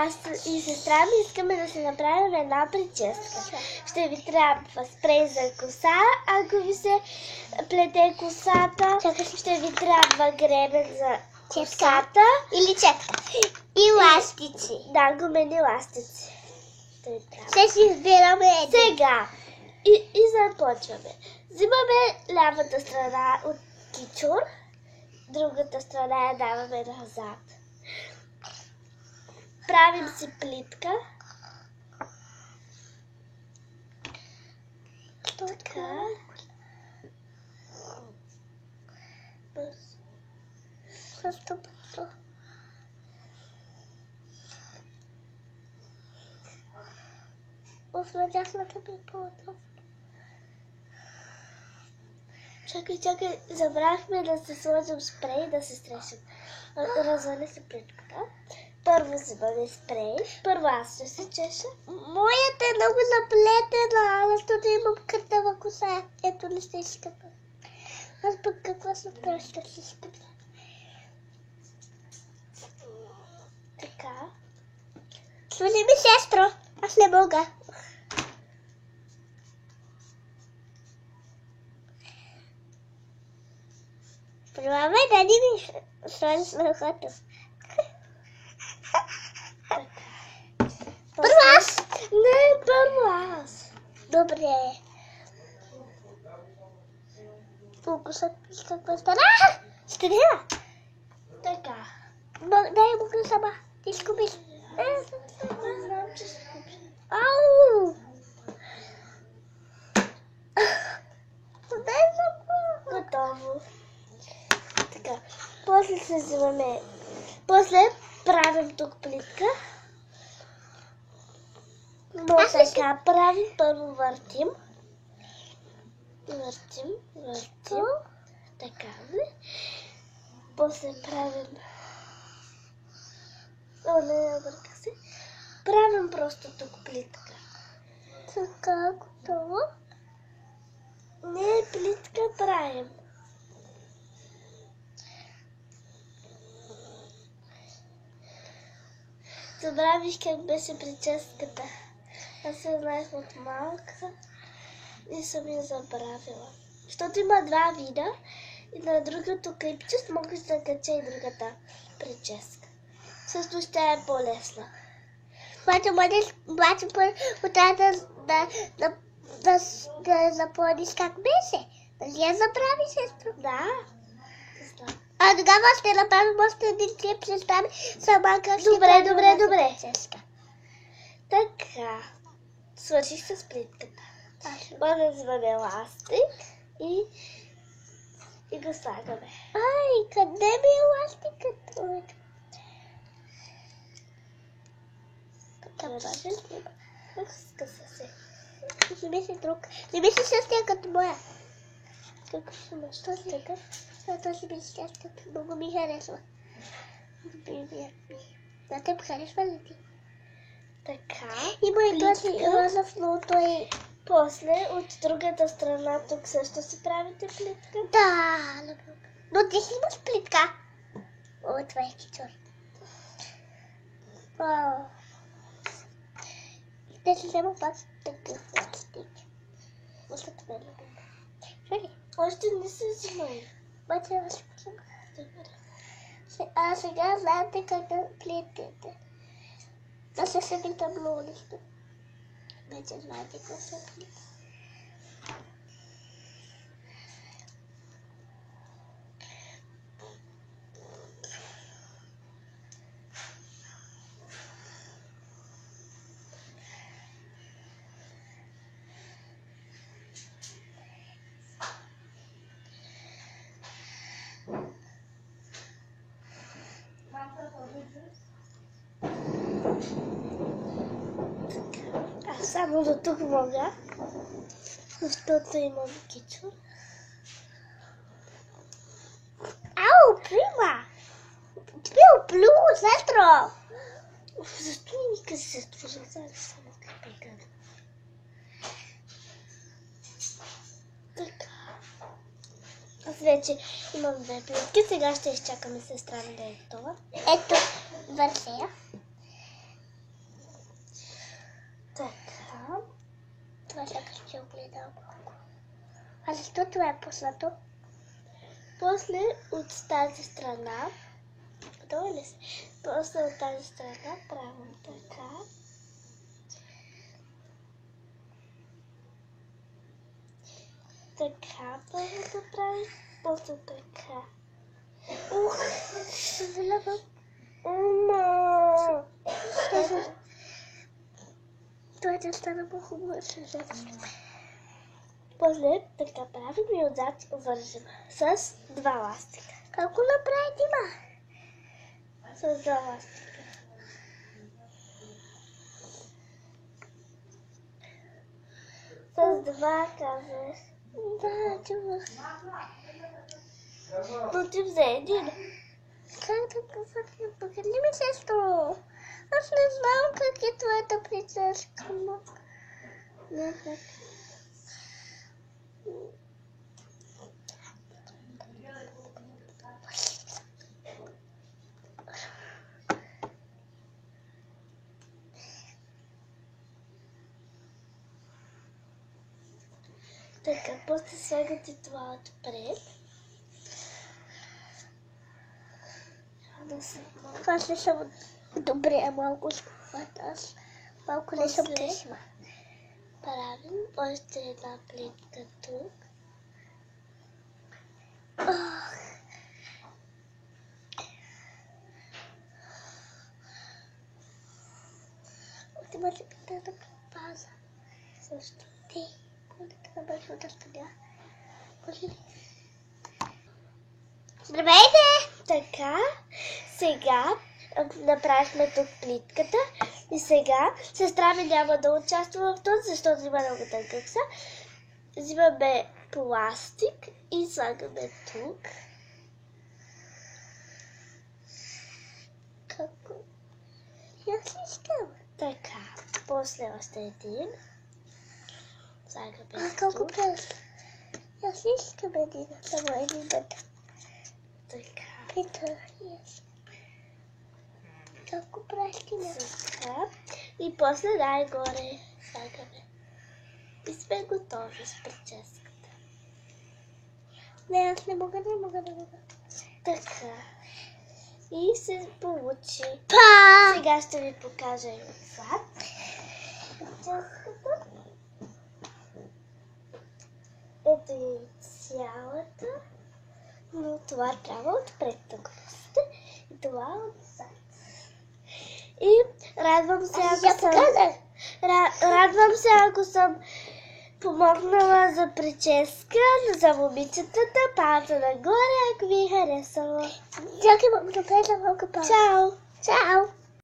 Аз и сестра ми искаме да си направим една прическа. Ще ви трябва спрей за коса, ако ви се плете косата. Ще ви трябва гребен за косата. Или четка. И ластици. Да, гумени ластици. Ще си избираме един. Сега. И започваме. Взимаме лявата страна от кичур, другата страна я даваме назад. Правим си плитка. Така. Освободясната ми по-удобно. Чакай, забравихме да се сложим спрей и да се стрешим. Развали се плитката. Първо взимаме спрей. Първо аз ще се чеша. Моята е много заплетена, защото имам къртава коса. Ето листичката. Аз пък какво съм праща листичката. Така. Служи ми, сестро. Аз не мога. Пробвай да ни ми сложиш на ухото. Първо аз? Не, първо аз. Добре. Фокусът с каква стана? Стреля! Така. Дай му го сама. Ти скубиш. Не знам, че се купи. Ау! Дай за Готово. Така. После се взимаме. После правим тук плитка. Но така правим. Първо въртим. Въртим. Така. После правим. О, не, върка се. Правим просто тук плитка. Така, готово. Не, плитка правим. Забравих как беше прическата. Аз се знаех от малка и съм я забравила. Защото има два вида и на другото клипче мога да кача и другата прическа. Също ще е по-лесна. Обаче трябва да запомниш как беше. Нали я забрави, сестро? Да. А тогава ще направим още един клип, ще стане сама как ще Добре. Така. Свърших с плитката. Може да вземем ластик и го слагаме. Ай, къде ми е ластикът? Скъса се. Вземи си друг. Вземи си същия като моя. Какъв имаш? Този такъв. Този ми същия. Много ми харесва. Любимият ми. Да те харесва ли ти? Така. Има и този розов, но той... После от другата страна тук също си правите плитка. Да, но ти си имаш плитка. О, това е кичур. Вау. Ще си взема пак такъв ластик. Мисля, това е любима. Чули? Още не се взимай. Баче, аз ще посъм. А сега знаете как да плетете. Да се съби табло листа. Вече знаете какво се плете. Аз само до тук мога, защото имам кичур. Ау, прима! Ти оплю, сестро! Защо не ми кажи сестро, само клепека? Така. Аз вече имам две плитки, сега ще изчакаме сестра ми да е готова. Ето, вършея. Така. Това сякаш ще огледам малко. А защо това е пуснато? После от тази страна, готова ли си? После от тази страна правим така. Така първо да правим, после така. Ух, Съжалявам. Ума! Това не стана по-хубаво. Съжалявам. После така правим и отзад вържем с два ластика. Как го направи Дима? С два ластика. С два казваш. Да, Дима. Но ти взе един. Как да посъдим? Покажи ми сестро. Аз не знам как е твоята прическа. Не, как. Така, после слагате това отпред. Да се Аз не съм добре, малко скупата. Аз малко не съм После? късма. правим още една плитка тук. Ти може да паза. Също. Ти, може да бързо да стъня. Здравейте! Така, сега направихме тук плитката и сега сестра ми няма да участва в този, защото има много тънка са. Взимаме пластик и слагаме тук. Како? Аз искам. Така, после още един. Слагаме А тук. колко през? Аз искам един, само един път. Така. Пита, колко пращи ме? Така. И после най-горе слагаме. И сме готови с прическата. Не, аз не мога. Така. И се получи. Па! Сега ще ви покажа и отзад. Прическата. Ето и цялата. Но това трябва отпред да го носите. И това отзад. И радвам се, радвам се, ако съм помогнала за прическа за момичетата. Палца нагоре, ако ви е харесало. Чакай, мога да правя малко па. Чао! Чао!